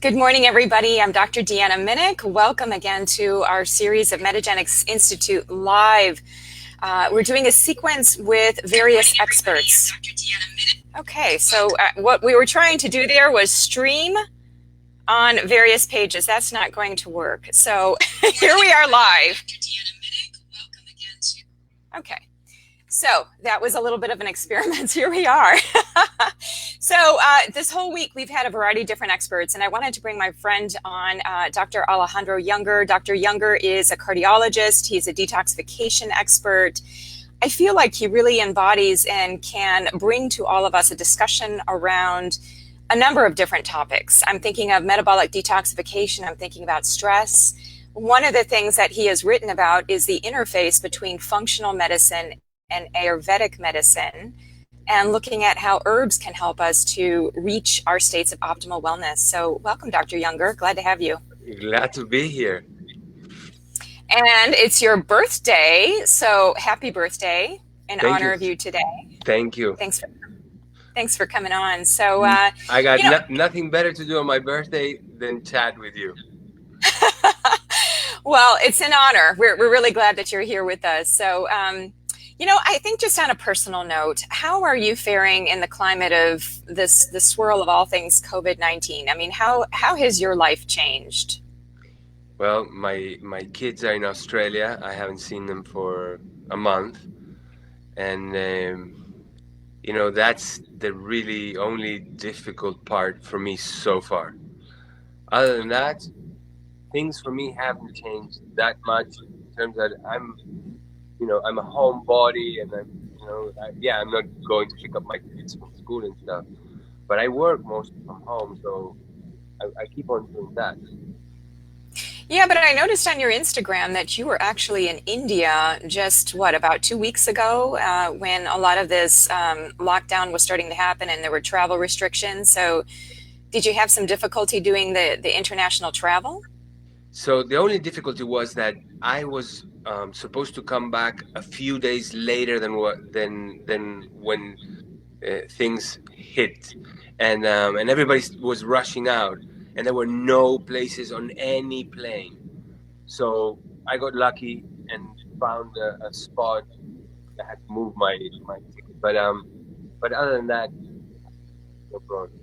Good morning, everybody. I'm Dr. Deanna Minich. Welcome again to our series of Metagenics Institute Live. We're doing a sequence with various experts. Okay, so what we were trying to do there was stream on various pages. That's not going to work. So here we are live. Okay. So that was a little bit of an experiment. Here we are. So this whole week, we've had a variety of different experts, and I wanted to bring my friend on, Dr. Alejandro Younger. Dr. Younger is a cardiologist. He's a detoxification expert. I feel like he really embodies and can bring to all of us a discussion around a number of different topics. I'm thinking of metabolic detoxification. I'm thinking about stress. One of the things that he has written about is the interface between functional medicine and Ayurvedic medicine, and looking at how herbs can help us to reach our states of optimal wellness. So welcome, Dr. Younger. Glad to have you. Glad to be here. And it's your birthday, so happy birthday in honor of you today. Thank you. Thanks for coming on. So I got nothing better to do on my birthday than chat with you. Well, it's an honor. We're really glad that you're here with us. So I think just on a personal note, how are you faring in the climate of the swirl of all things COVID-19? I mean, how has your life changed? Well, my kids are in Australia. I haven't seen them for a month. And, that's the really only difficult part for me so far. Other than that, things for me haven't changed that much in terms that I'm a homebody, and I'm not going to pick up my kids from school and stuff, but I work mostly from home, so I keep on doing that. Yeah, but I noticed on your Instagram that you were actually in India just, about 2 weeks ago, when a lot of this lockdown was starting to happen and there were travel restrictions. So did you have some difficulty doing the international travel? So the only difficulty was that I was supposed to come back a few days later than when things hit, and everybody was rushing out, and there were no places on any plane. So I got lucky and found a spot. I had to move my ticket, but other than that, no problem.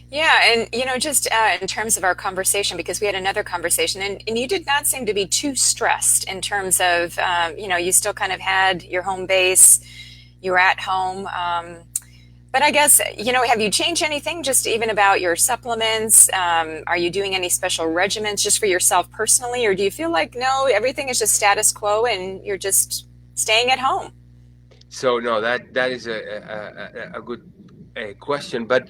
Yeah, and just in terms of our conversation, because we had another conversation, and you did not seem to be too stressed in terms of, you still kind of had your home base, you were at home. But I guess, have you changed anything just even about your supplements? Are you doing any special regimens just for yourself personally? Or do you feel like, no, everything is just status quo and you're just staying at home? So, no, that is a good question, but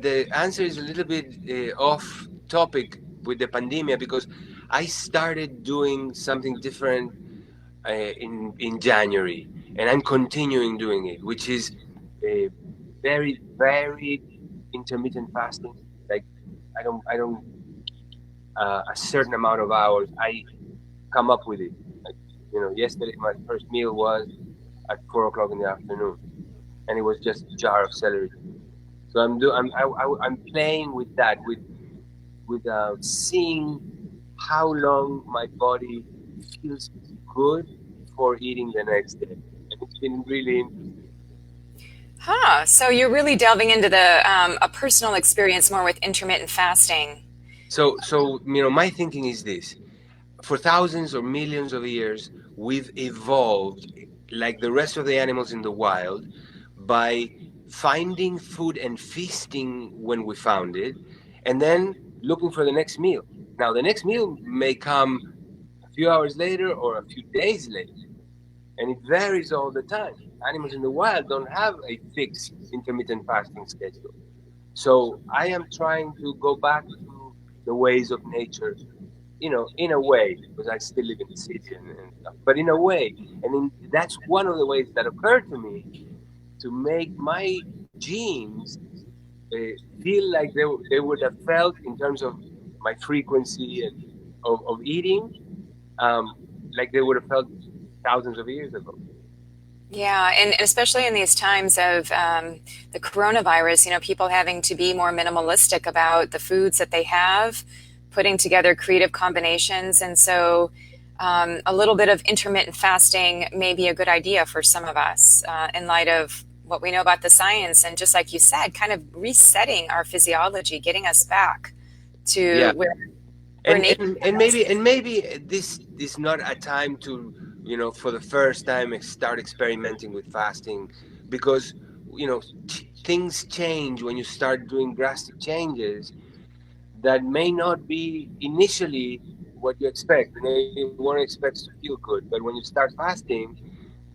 the answer is a little bit off topic with the pandemic, because I started doing something different in January, and I'm continuing doing it, which is very, very intermittent fasting. Like I don't a certain amount of hours. I come up with it. Like, yesterday my first meal was at 4 o'clock in the afternoon, and it was just a jar of celery. So I'm playing with that, with seeing how long my body feels good before eating the next day. And it's been really interesting. So you're really delving into a personal experience more with intermittent fasting. So my thinking is this: for thousands or millions of years, we've evolved like the rest of the animals in the wild by finding food and feasting when we found it, and then looking for the next meal. Now, the next meal may come a few hours later or a few days later, and it varies all the time. Animals in the wild don't have a fixed intermittent fasting schedule. So I am trying to go back to the ways of nature, in a way, because I still live in the city and stuff, but in a way. And that's one of the ways that occurred to me, to make my genes feel like they would have felt in terms of my frequency and of eating, like they would have felt thousands of years ago. Yeah, and especially in these times of the coronavirus, people having to be more minimalistic about the foods that they have, putting together creative combinations. And so a little bit of intermittent fasting may be a good idea for some of us in light of what we know about the science. And just like you said, kind of resetting our physiology, getting us back to Yeah. where nature And has us. maybe this is not a time to, for the first time start experimenting with fasting, because things change when you start doing drastic changes that may not be initially what you expect. You want to expect to feel good, but when you start fasting,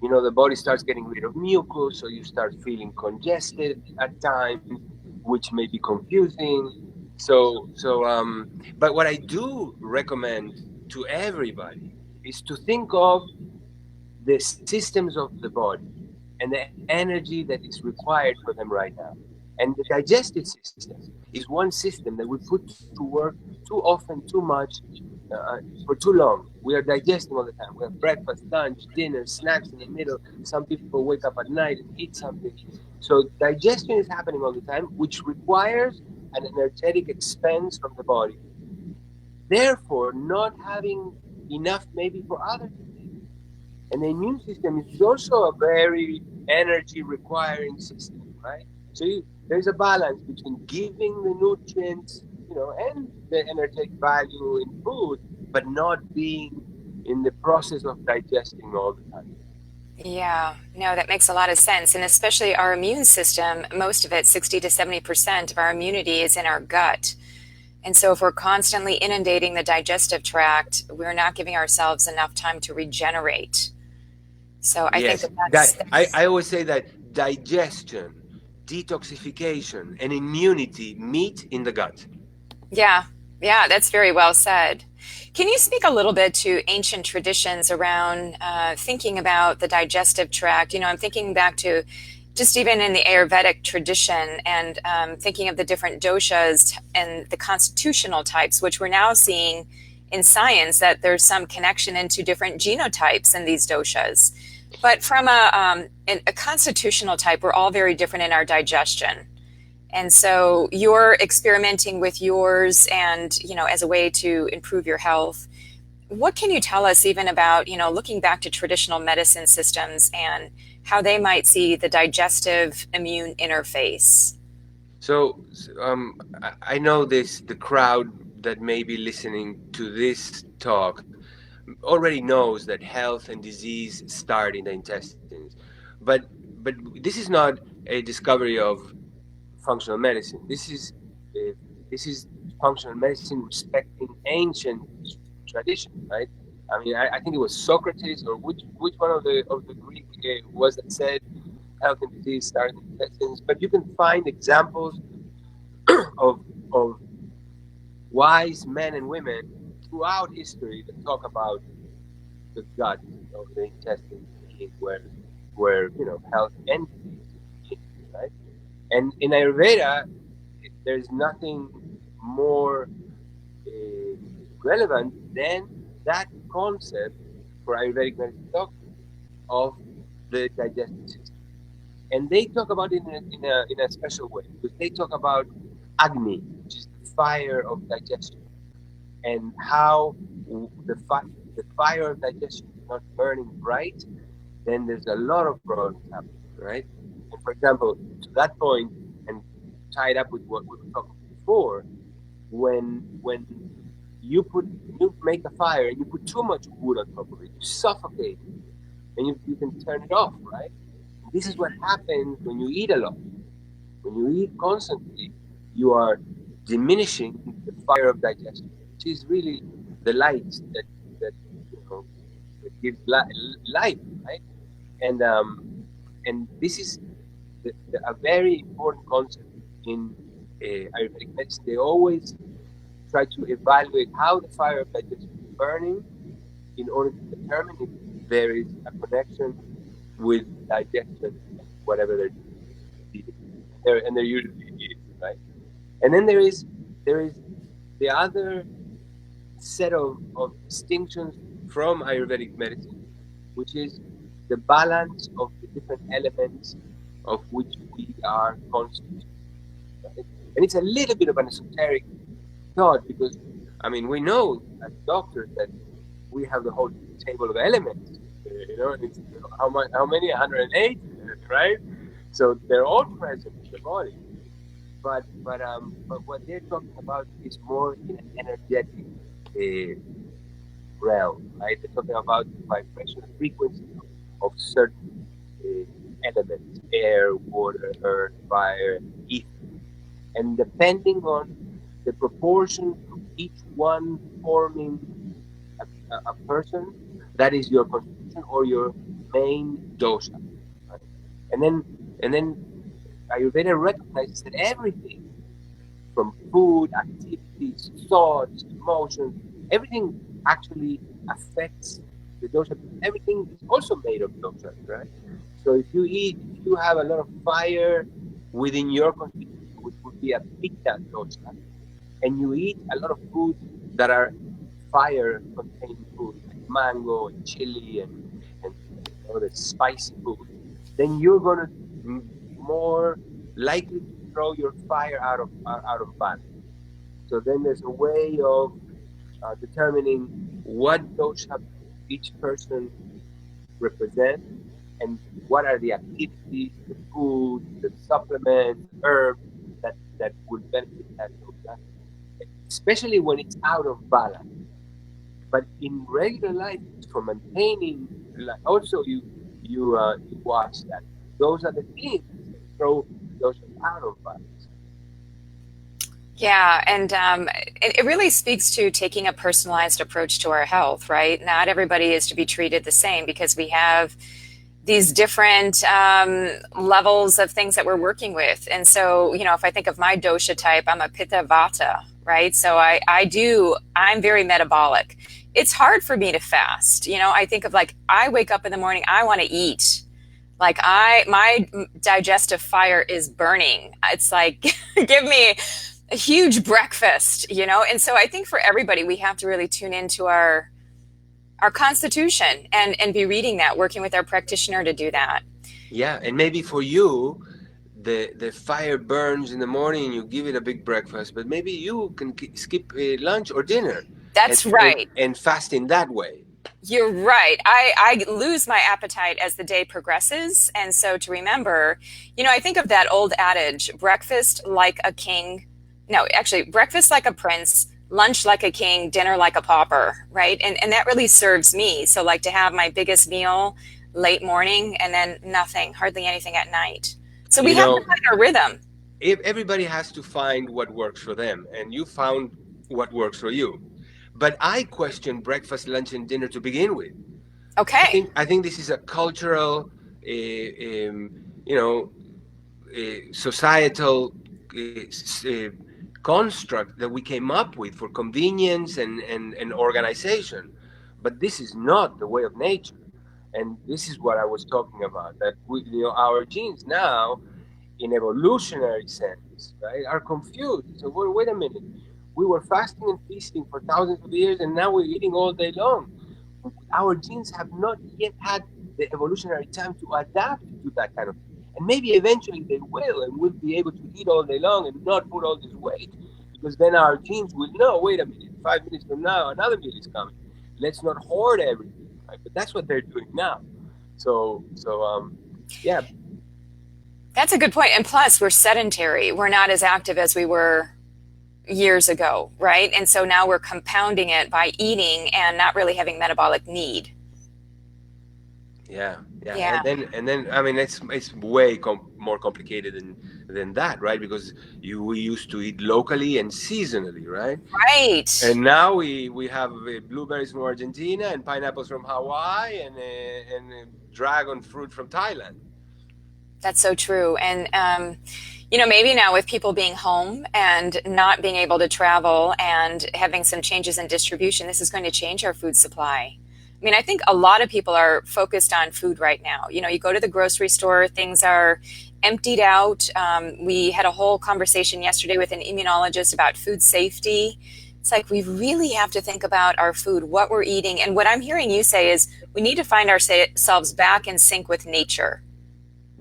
the body starts getting rid of mucus, so you start feeling congested at times, which may be confusing. But what I do recommend to everybody is to think of the systems of the body and the energy that is required for them right now. And the digestive system is one system that we put to work too often, too much, for too long. We are digesting all the time. We have breakfast, lunch, dinner, snacks in the middle. Some people wake up at night and eat something. So digestion is happening all the time, which requires an energetic expense from the body. Therefore, not having enough maybe for other things. And the immune system is also a very energy requiring system, right? So there's a balance between giving the nutrients, and the energetic value in food, but not being in the process of digesting all the time. Yeah, no, that makes a lot of sense. And especially our immune system, most of it, 60 to 70% of our immunity is in our gut. And so if we're constantly inundating the digestive tract, we're not giving ourselves enough time to regenerate. So I think Yes, that that that's I always say that digestion, detoxification, and immunity meet in the gut. yeah, yeah, that's very well said. Can you speak a little bit to ancient traditions around thinking about the digestive tract? I'm thinking back to just even in the Ayurvedic tradition and thinking of the different doshas and the constitutional types, which we're now seeing in science that there's some connection into different genotypes in these doshas. But from a constitutional type, we're all very different in our digestion. And so you're experimenting with yours and, as a way to improve your health. What can you tell us even about, looking back to traditional medicine systems and how they might see the digestive immune interface? I know the crowd that may be listening to this talk already knows that health and disease start in the intestines, but but this is not a discovery of functional medicine. Uh, this is functional medicine respecting ancient tradition, right? I mean, I think it was Socrates, or which one of the Greek was that said health and disease start in the intestines. But you can find examples of of wise men and women throughout history that talk about the gut, the intestines being where health and disease begin, right? And in Ayurveda, there's nothing more uh, relevant than that concept for Ayurvedic medicine doctors of the digestive system. And they talk about it in a special way, because they talk about Agni, which is the fire of digestion, and how the fire of digestion is not burning bright, then there's a lot of problems happening, right? And for example, to that point, and tied up with what we were talking before, when you make a fire and you put too much wood on top of it, you suffocate it, and you can turn it off, right? And this is what happens when you eat a lot. When you eat constantly, you are diminishing the fire of digestion, which is really the light that you know that gives life, right? And this is a very important concept in Ayurvedic medicine. They always try to evaluate how the fire of digestion is burning in order to determine if there is a connection with digestion and whatever they're eating. And there usually is, right? And then there is the other set of distinctions from Ayurvedic medicine, which is the balance of the different elements of which we are constituted. Right? And it's a little bit of an esoteric thought because, I mean, we know as doctors that we have the whole table of elements, and it's, how much, how many? 108, right? So they're all present in the body. But what they're talking about is more in an energetic realm, right? They're talking about the vibrational frequency of certain elements: air, water, earth, fire, ether. And depending on the proportion of each one forming a person, that is your constitution or your main dosha. Right? And then Ayurveda recognizes that everything from food, activities, thoughts, emotions, everything actually affects the dosha. Everything is also made of dosha, right? So if you have a lot of fire within your constitution, which would be a pitta dosha, and you eat a lot of foods that are fire-containing food, like mango and chili and the spicy food, then you're gonna more likely to throw your fire out of balance. So then there's a way of determining what dosha each person represents and what are the activities, the food, the supplements, the herbs that would benefit that dosha, especially when it's out of balance. But in regular life, for maintaining, like also you watch that. Those are the things that throw those out of balance. Yeah, and it really speaks to taking a personalized approach to our health, right? Not everybody is to be treated the same because we have these different levels of things that we're working with. And so, if I think of my dosha type, I'm a Pitta Vata, right? So I'm very metabolic. It's hard for me to fast. I think of like, I wake up in the morning, I want to eat. Like my digestive fire is burning. It's like, give me a huge breakfast, And so I think for everybody, we have to really tune into our constitution and be reading that, working with our practitioner to do that. Yeah, and maybe for you, the fire burns in the morning and you give it a big breakfast, but maybe you can skip lunch or dinner That's right. and fast in that way. You're right. I lose my appetite as the day progresses. And so to remember, I think of that old adage, breakfast like a king. No, actually, breakfast like a prince, lunch like a king, dinner like a pauper, right? And that really serves me. So like to have my biggest meal late morning and then nothing, hardly anything at night. So we have to find our rhythm. Everybody has to find what works for them, and you found what works for you. But I question breakfast, lunch, and dinner to begin with. Okay. I think this is a cultural, societal construct that we came up with for convenience and organization. But this is not the way of nature. And this is what I was talking about, that our genes now, in evolutionary sense, right, are confused. So wait a minute, we were fasting and feasting for thousands of years, and now we're eating all day long. Our genes have not yet had the evolutionary time to adapt to that kind of thing. And maybe eventually they will, and we'll be able to eat all day long and not put all this weight, because then our genes will know, wait a minute, 5 minutes from now, another meal is coming. Let's not hoard everything, right? But that's what they're doing now. Yeah. That's a good point. And plus, we're sedentary. We're not as active as we were years ago, right? And so now we're compounding it by eating and not really having metabolic need. Yeah. And then I mean, it's way more complicated than that, right? Because we used to eat locally and seasonally, right? Right. And now we have blueberries from Argentina and pineapples from Hawaii and dragon fruit from Thailand. That's so true. And maybe now with people being home and not being able to travel and having some changes in distribution, this is going to change our food supply. I mean, I think a lot of people are focused on food right now. You go to the grocery store, things are emptied out. We had a whole conversation yesterday with an immunologist about food safety. It's like we really have to think about our food, what we're eating. And what I'm hearing you say is we need to find ourselves back in sync with nature.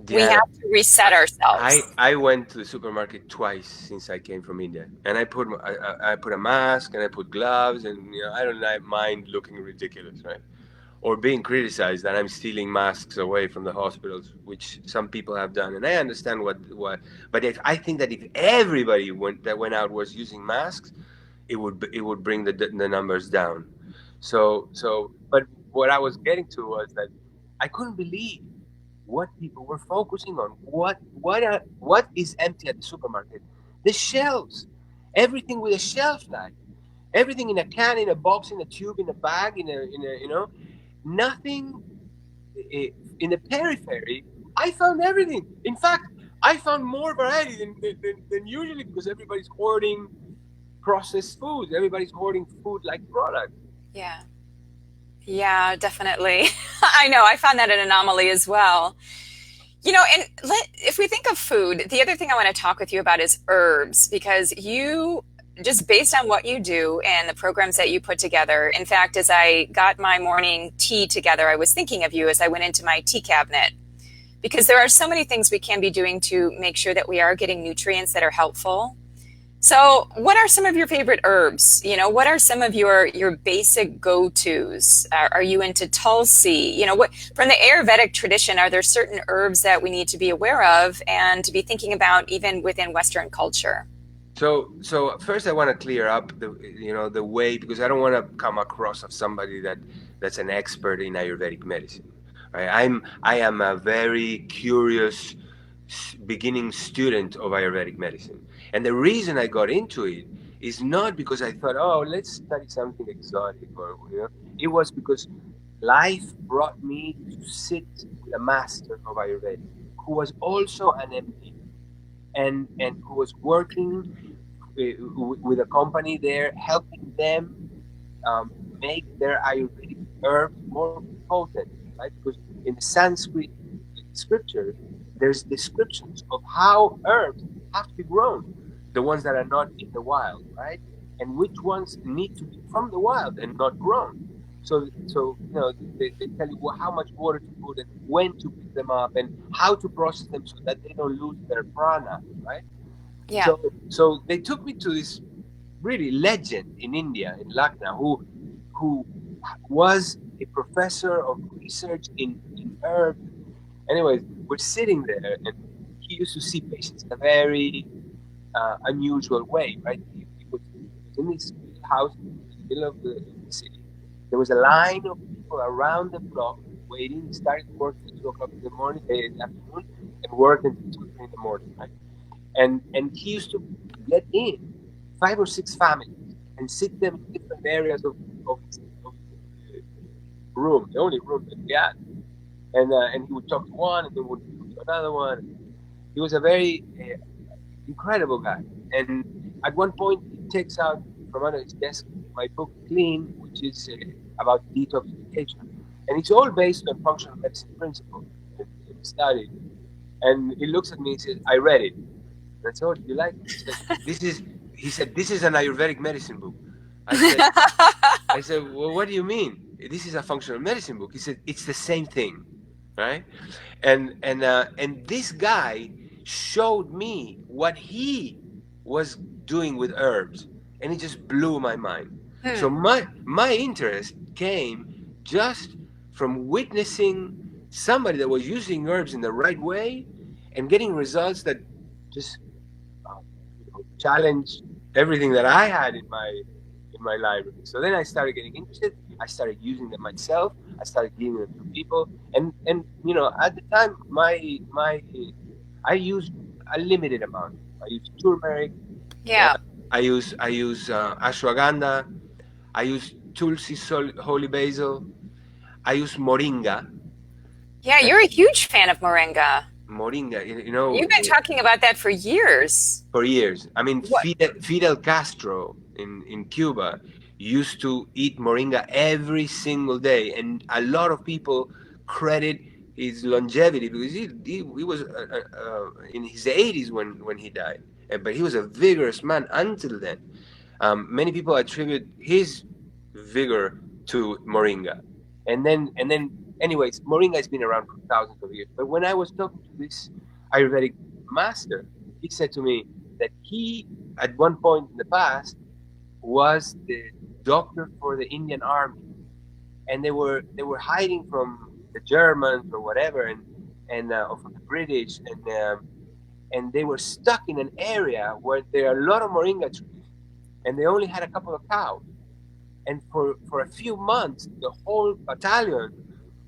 We Deanna, have to reset I ourselves. I went to the supermarket twice since I came from India, and I put a mask and I put gloves, and I don't mind looking ridiculous, right? Or being criticized that I'm stealing masks away from the hospitals, which some people have done, and I understand what. But if I think that if everybody went out was using masks, it would bring the numbers down. But what I was getting to was that I couldn't believe what people were focusing on. What is empty at the supermarket? The shelves. Everything with a shelf life. Everything in a can, in a box, in a tube, in a bag, in a nothing in the periphery. I found everything. In fact, I found more variety than usually because everybody's hoarding processed food. Everybody's hoarding food like product. Yeah. Yeah, definitely. I know. I found that an anomaly as well. And if we think of food, the other thing I want to talk with you about is herbs, because you, just based on what you do and the programs that you put together, in fact, as I got my morning tea together, I was thinking of you as I went into my tea cabinet, because there are so many things we can be doing to make sure that we are getting nutrients that are helpful. So, what are some of your favorite herbs? What are some of your basic go-tos? Are you into Tulsi? What from the Ayurvedic tradition, are there certain herbs that we need to be aware of and to be thinking about even within Western culture? So first, I want to clear up the way, because I don't want to come across as somebody that's an expert in Ayurvedic medicine. Right? I am a very curious beginning student of Ayurvedic medicine, and the reason I got into it is not because I thought, oh, let's study something exotic, it was because life brought me to sit with a master of Ayurveda who was also an MD, and who was working with a company there, helping them make their Ayurvedic herbs more potent, right? Because in the Sanskrit scriptures, there's descriptions of how herbs have to be grown, the ones that are not in the wild, right? And which ones need to be from the wild and not grown. So they tell you how much water to put and when to pick them up and how to process them so that they don't lose their prana, right? Yeah. So they took me to this really legend in India, in Lucknow, who was a professor of research in herbs. Anyways, we're sitting there, and he used to see patients in a very unusual way, right? He was in his house in the middle of the city. There was a line of people around the block waiting. He started working at 2 o'clock in the morning, in the afternoon, and worked until 2, 3 in the morning, right? And he used to let in 5 or 6 families and sit them in different areas of the room, the only room that he had. And he would talk to one, and then would talk to another one. He was a very incredible guy. And at one point, he takes out from under his desk my book Clean, which is about detoxification, and it's all based on functional medicine principles and studies. And he looks at me and says, "I read it." That's all. You like it? This is, he said, this is an Ayurvedic medicine book. I said, I said, well, what do you mean? This is a functional medicine book. He said, it's the same thing, right? And this guy showed me what he was doing with herbs, and it just blew my mind. So Hmm. my interest came just from witnessing somebody that was using herbs in the right way and getting results that just challenge everything that I had in my library. So then I started getting interested. I started using them myself. I started giving them to people, and at the time I used a limited amount. I use turmeric. Yeah. Yeah. I use ashwagandha. I use tulsi, holy basil. I use moringa. Yeah, you're a huge fan of moringa. Moringa, You've been talking about that for years. for years. I mean, What? Fidel Castro in Cuba used to eat moringa every single day, and a lot of people credit his longevity because he was in his 80s when he died. But he was a vigorous man until then. Many people attribute his vigor to moringa, and then anyways, moringa has been around for thousands of years. But when I was talking to this Ayurvedic master, he said to me that he, at one point in the past, was the doctor for the Indian army, and they were hiding from the Germans or whatever, and or from the British, and they were stuck in an area where there are a lot of moringa trees, and they only had a couple of cows. And for a few months, the whole battalion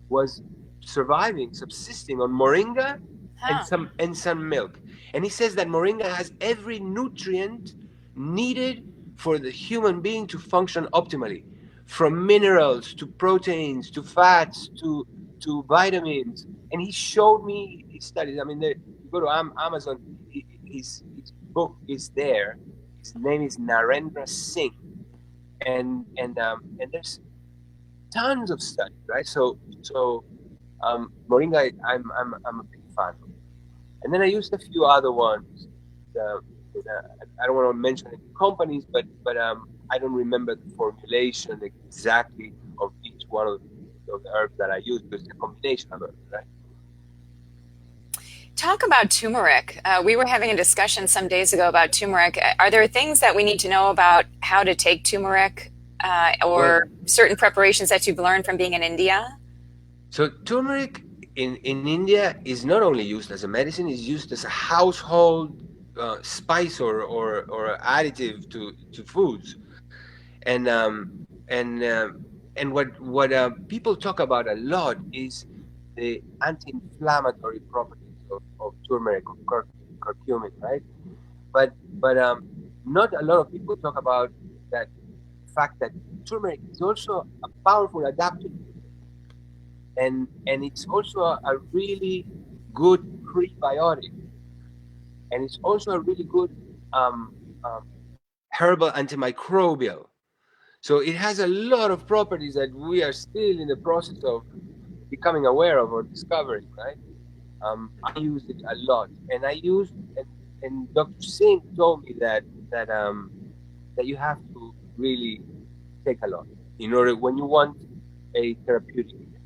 was surviving, subsisting on moringa Huh. and some milk. And he says that moringa has every nutrient needed for the human being to function optimally, from minerals to proteins to fats to vitamins. And he showed me his studies. I mean, you go to Amazon, his book is there. His name is Narendra Singh, and there's tons of studies, right? So moringa, I'm a big fan of. And then I used a few other ones. Uh, I don't want to mention any companies, but I don't remember the formulation exactly of each one of the herbs that I use, because it's a combination of herbs, right? Talk about turmeric. We were having a discussion some days ago about turmeric. Are there things that we need to know about how to take turmeric Well, or certain preparations that you've learned from being in India? so turmeric in India is not only used as a medicine; it's used as a household spice or additive to foods. And and uh, and what people talk about a lot is the anti-inflammatory properties of turmeric, of curcumin, right? But not a lot of people talk about that fact that turmeric is also a powerful adaptor, and it's also a really good prebiotic, and it's also a really good um, um, herbal antimicrobial. So it has a lot of properties that we are still in the process of becoming aware of or discovering, right? I use it a lot, and and Dr. Singh told me that you have to really take a lot in order when you want a therapeutic effect.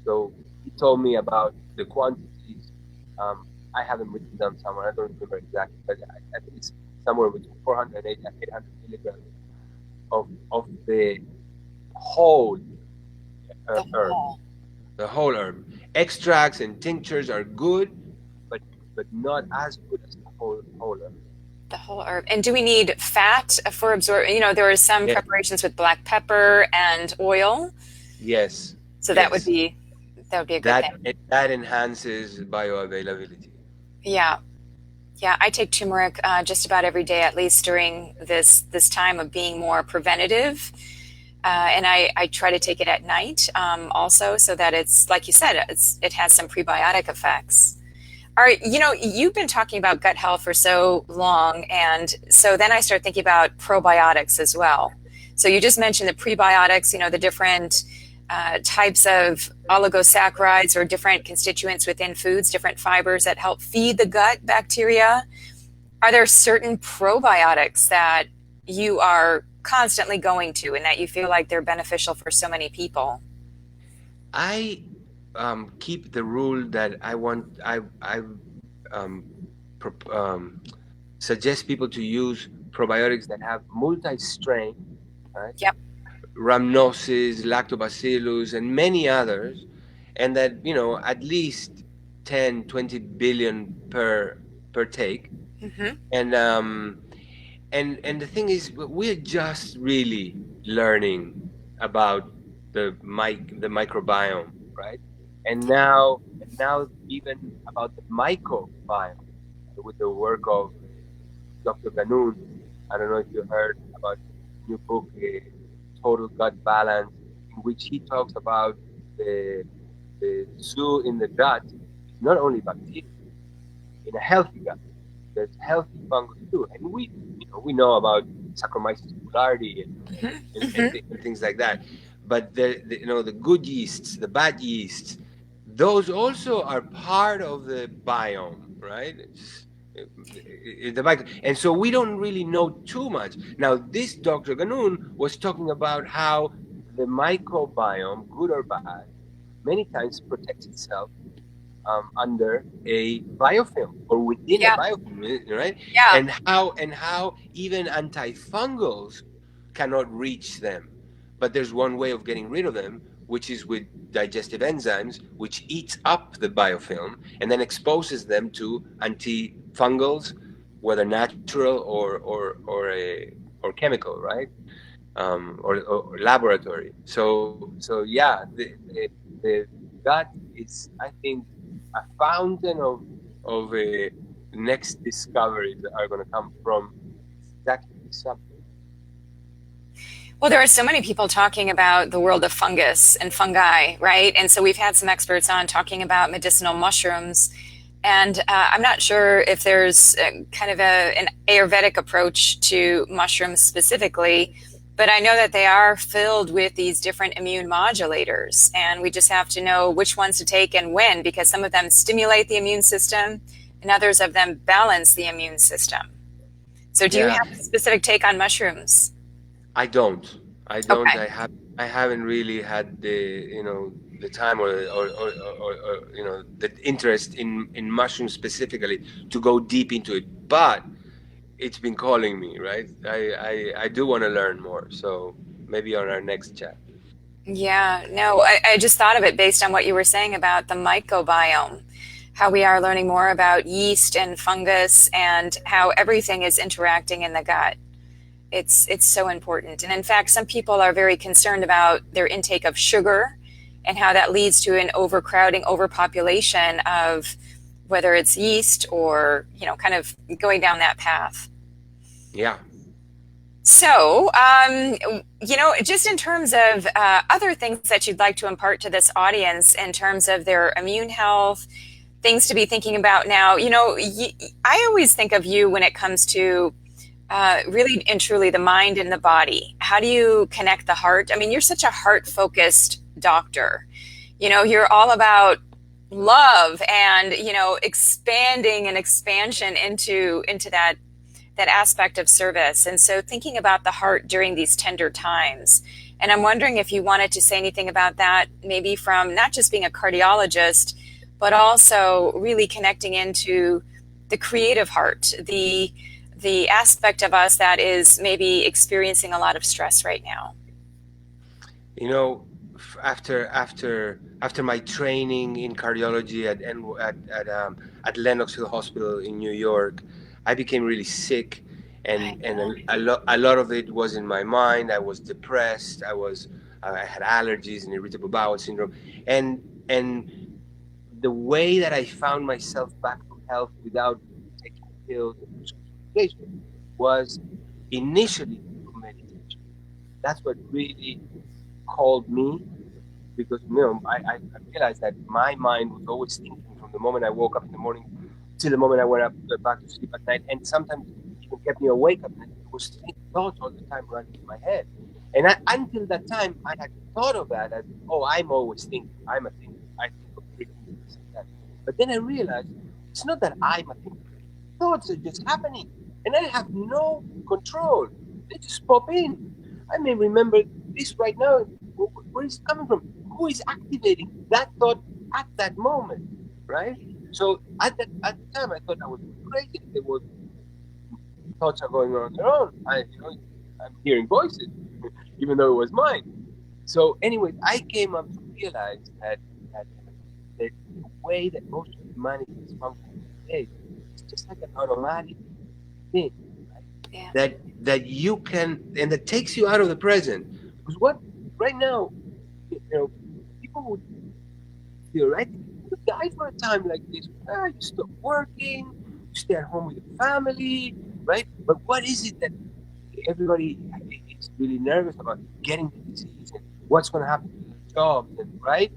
So he told me about the quantities. Um, I haven't written down somewhere. I don't remember exactly, but I think it's somewhere between 400 and 800 milligrams of the whole The herb. whole, The whole herb. Extracts and tinctures are good, but not as good as the whole herb. the whole herb. And do we need fat for absorb? You know, there are some Yeah. preparations with black pepper and oil, Yes. so Yes. that would be a good That thing. that enhances bioavailability. Yeah. Yeah, I take turmeric just about every day, at least during this time of being more preventative. And I try to take it at night also, so that it's like you said, it has some prebiotic effects. You've been talking about gut health for so long, and so then I start thinking about probiotics as well. So you just mentioned the prebiotics, the different types of oligosaccharides or different constituents within foods, different fibers that help feed the gut bacteria. Are there certain probiotics that you are constantly going to and that you feel like they're beneficial for so many people? I keep the rule that I um, suggest people to use probiotics that have multi-strain, right? Yep. Rhamnosus, lactobacillus, and many others, and that at least 10, 20 billion per take. Mm-hmm. And the thing is, we're just really learning about the microbiome, right? And now even about the mycobiome with the work of Dr. Ganoon. I don't know if you heard about his new book, Total Gut Balance, in which he talks about the the zoo in the gut is not only bacteria. In a healthy gut, there's healthy fungus too, and we know about Saccharomyces boulardii Mm-hmm. and things like that. But the good yeasts, the bad yeasts, those also are part of the biome, right? And so we don't really know too much. Now, this Dr. Ganoon was talking about how the microbiome, good or bad, many times protects itself under a biofilm or within a Yeah. biofilm, right? Yeah. And how even antifungals cannot reach them. But there's one way of getting rid of them, which is with digestive enzymes, which eats up the biofilm and then exposes them to antifungals, whether natural or chemical, right? Or laboratory. So yeah, the gut is, I think, a fountain of next discoveries that are going to come from exactly this subject. Well, there are so many people talking about the world of fungus and fungi, right? And so we've had some experts on talking about medicinal mushrooms. And I'm not sure if there's kind of an Ayurvedic approach to mushrooms specifically, but I know that they are filled with these different immune modulators. And we just have to know which ones to take and when, because some of them stimulate the immune system and others of them balance the immune system. So, do you Yeah, have a specific take on mushrooms? I don't. I don't. Okay. I haven't really had the time or the interest in mushrooms specifically to go deep into it. But it's been calling me, right? I do want to learn more. So maybe on our next chat. Yeah, no, I just thought of it based on what you were saying about the microbiome, how we are learning more about yeast and fungus and how everything is interacting in the gut. It's so important. And in fact, some people are very concerned about their intake of sugar and how that leads to an overcrowding, overpopulation of whether it's yeast or, kind of going down that path. Yeah. So, just in terms of other things that you'd like to impart to this audience in terms of their immune health, things to be thinking about now, I always think of you when it comes to really and truly the mind and the body. How do you connect the heart? I mean, you're such a heart focused doctor. You're all about love and, expanding and expansion into that aspect of service. And so thinking about the heart during these tender times. And I'm wondering if you wanted to say anything about that, maybe from not just being a cardiologist, but also really connecting into the creative heart, the aspect of us that is maybe experiencing a lot of stress right now. You know, after my training in cardiology at Lenox Hill Hospital in New York, I became really sick, I and know. a lot of it was in my mind. I was depressed. I had allergies and irritable bowel syndrome, and the way that I found myself back to health without taking pills and prescription medication was initially through meditation. That's what really called me, because I realized that my mind was always thinking from the moment I woke up in the morning till the moment I went up back to sleep at night, and sometimes even kept me awake at night. It was thoughts all the time running in my head, and until that time, I had thought of that as, oh, I'm always thinking. I'm a thinker. I think of three things, this and that. But then I realized it's not that I'm a thinker. Thoughts are just happening, and I have no control. They just pop in. I may remember this right now. Where is it coming from? Who is activating that thought at that moment, right? So at the time, I thought I was crazy. There was thoughts are going on their own. I'm hearing voices, even though it was mine. So, anyways, I came up to realize that the way that most of humanity is functioning today is just like an automatic thing, right? Yeah. That you can, and that takes you out of the present. Because what right now, people would theoretically would die for a time like this. You stop working, you stay at home with your family, right? But what is it that everybody is really nervous about? Getting the disease and what's going to happen to their jobs, and right?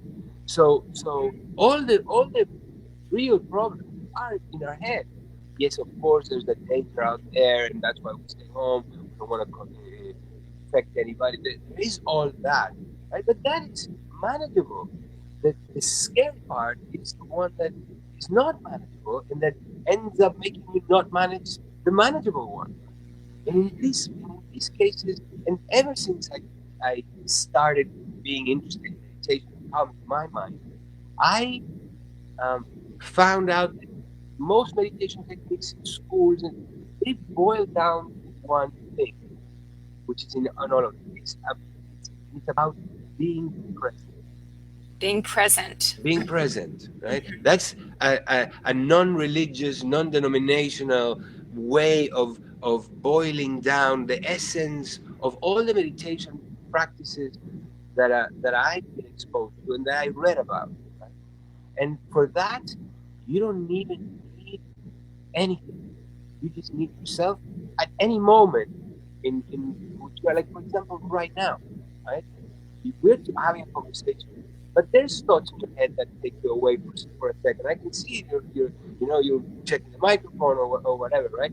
So all the real problems are in our head. Yes, of course, there's the danger out there, and that's why we stay home. We don't want to infect anybody. There is all that, right? But that is manageable. The scary part is the one that is not manageable, and that ends up making you not manage the manageable one. And in these cases, and ever since I started being interested in meditation, calms my mind. I found out that most meditation techniques in schools, and they boil down to one thing, which is in all of it. It's about being present. Being present. Being present, right? That's a non-religious, non-denominational way of boiling down the essence of all the meditation practices that I've been exposed to and that I read about. Right? And for that, you don't even need anything. You just need yourself at any moment in which you are, like, for example, right now, right? We're having a conversation, but there's thoughts in your head that take you away for a second. I can see you're checking the microphone or whatever, right?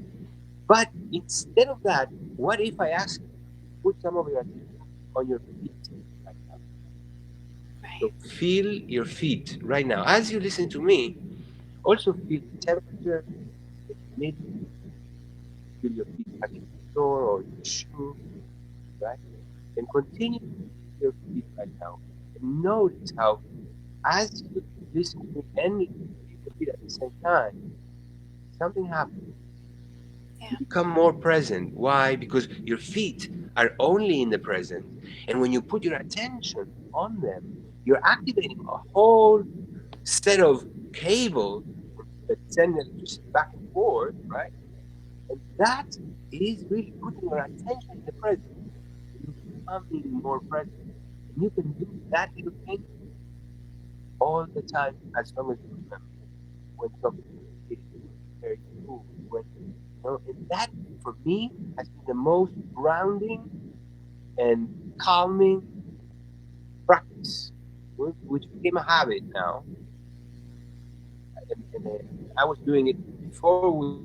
But instead of that, what if I ask you to put some of your attention on your feet right now? So Right. feel your feet right now. As you listen to me, also feel the temperature, the humidity, feel your feet touching the floor or your shoe, right? And continue to feel your feet right now. And notice how, as you listen to me and feel your feet at the same time, something happens. Yeah. You become more present. Why? Because your feet are only in the present. And when you put your attention on them, you're activating a whole set of cables that send electricity back and forth, right? And that is really putting your attention in the present. You're becoming more present. And you can do that little thing all the time as long as you remember. When talking to your kids, when preparing food, and that for me has been the most grounding and calming practice, which became a habit now. And I was doing it before we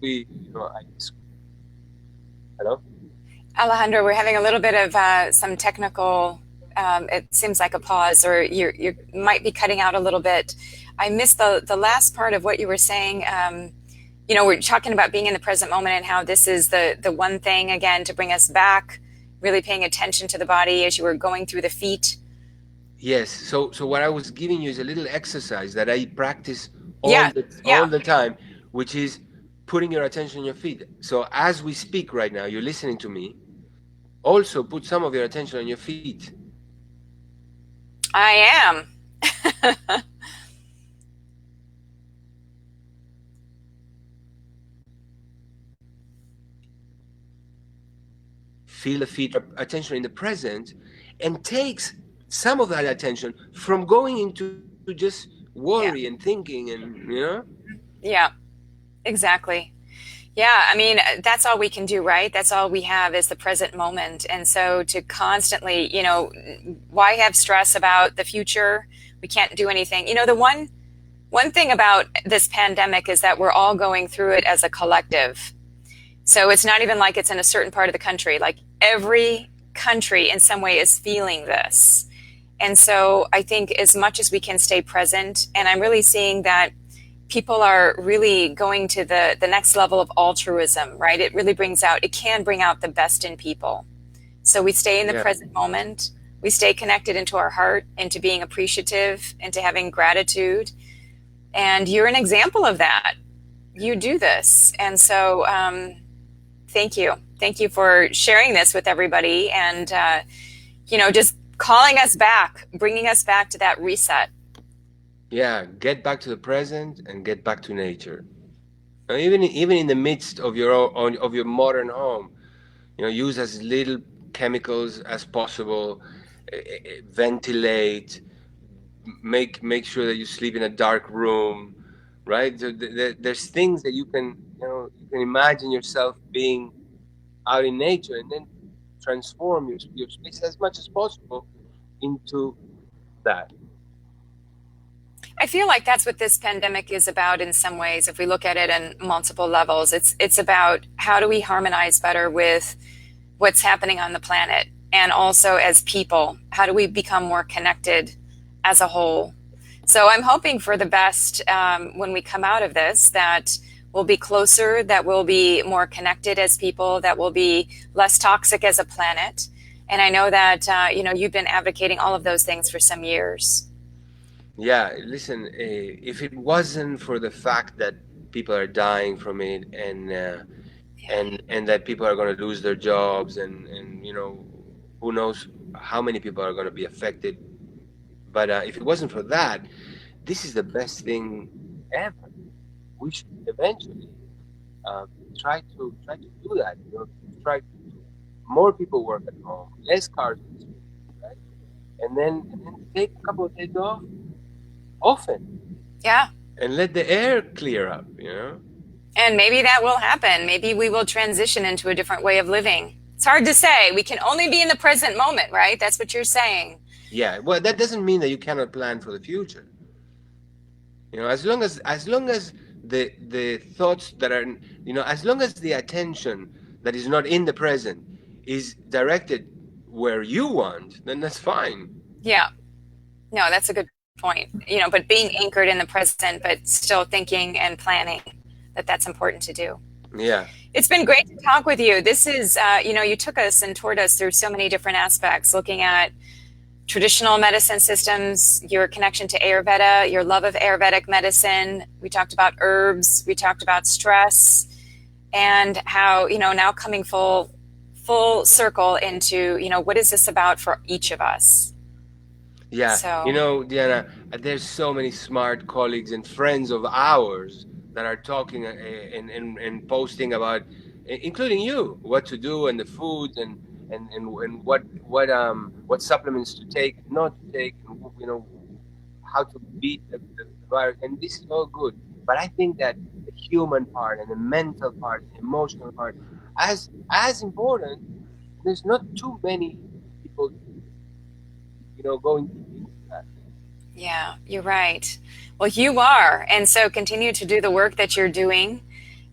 I hello. Alejandro, we're having a little bit of some technical, it seems like a pause, or you might be cutting out a little bit. I missed the last part of what you were saying. We're talking about being in the present moment and how this is the one thing, again, to bring us back, really paying attention to the body as you were going through the feet. Yes. So what I was giving you is a little exercise that I practice Yeah, all yeah. the time, which is putting your attention on your feet. So as we speak right now, you're listening to me. Also, put some of your attention on your feet. I am. Feel the feet, attention in the present, and takes some of that attention from going into just worry Yeah, and thinking and. yeah, exactly. Yeah, I mean, that's all we can do, right? That's all we have is the present moment. And so to constantly, why have stress about the future? We can't do anything. The one thing about this pandemic is that we're all going through it as a collective. So it's not even like it's in a certain part of the country. Like every country in some way is feeling this. And so I think as much as we can stay present, and I'm really seeing that people are really going to the next level of altruism, right? It can bring out the best in people. So we stay in the Yeah. present moment. We stay connected into our heart, into being appreciative, into having gratitude. And you're an example of that. You do this. And so thank you. Thank you for sharing this with everybody and, just calling us back, bringing us back to that reset. Yeah, get back to the present and get back to nature. Even in the midst of your modern home, use as little chemicals as possible. Ventilate. Make sure that you sleep in a dark room, right? So there's things that you can imagine yourself being out in nature, and then transform your space as much as possible into that. I feel like that's what this pandemic is about in some ways. If we look at it in multiple levels, it's about how do we harmonize better with what's happening on the planet, and also as people, how do we become more connected as a whole? So I'm hoping for the best when we come out of this, that we'll be closer, that we'll be more connected as people, that we'll be less toxic as a planet. And I know that, you've been advocating all of those things for some years. Yeah, listen, if it wasn't for the fact that people are dying from it, Yeah. and that people are going to lose their jobs, and who knows how many people are going to be affected. But if it wasn't for that, this is the best thing ever. We should eventually um, try to do that. Try to more people work at home, less cars on the street, right? And then take a couple of days off often, Yeah. and let the air clear up. And maybe that will happen. Maybe we will transition into a different way of living. It's hard to say. We can only be in the present moment, right? That's what you're saying. Yeah. Well, that doesn't mean that you cannot plan for the future. As long as the thoughts that are, as long as the attention that is not in the present is directed where you want, then that's fine. Yeah. No, that's a good point. But being anchored in the present, but still thinking and planning, that's important to do. Yeah. It's been great to talk with you. This is, you took us and toured us through so many different aspects, looking at traditional medicine systems, your connection to Ayurveda, your love of Ayurvedic medicine. We talked about herbs. We talked about stress, and how, now coming full circle into, what is this about for each of us? Yeah. So, Deanna, there's so many smart colleagues and friends of ours that are talking and posting about, including you, what to do and the foods and what supplements to take, not to take, and how to beat the virus. And this is all good, but I think that the human part and the mental part, the emotional part, as important. There's not too many people, going into that. yeah, you're right. Well, you are. And so continue to do the work that you're doing,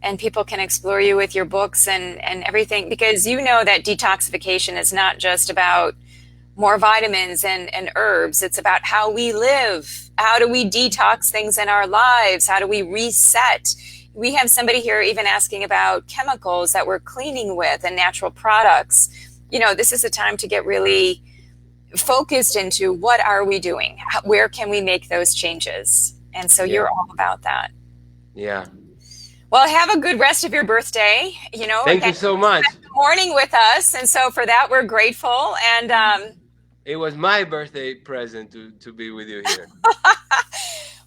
and people can explore you with your books and everything, because you know that detoxification is not just about more vitamins and herbs. It's about how we live. How do we detox things in our lives? How do we reset? We have somebody here even asking about chemicals that we're cleaning with and natural products. This is a time to get really focused into what are we doing? Where can we make those changes? And so Yeah. you're all about that. Yeah. Well, have a good rest of your birthday. Thank you Thank so you for much. spending the morning with us. And so for that, we're grateful. And It was my birthday present to be with you here.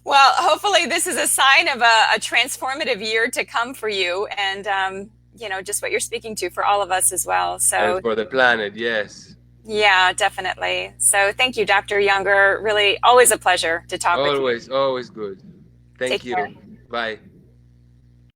well, hopefully this is a sign of a transformative year to come for you, and just what you're speaking to for all of us as well. And So for the planet, yes. yeah, definitely. So thank you, Dr. Younger. Really always a pleasure to talk with you. Always, always good. Take Thank you. care. Bye.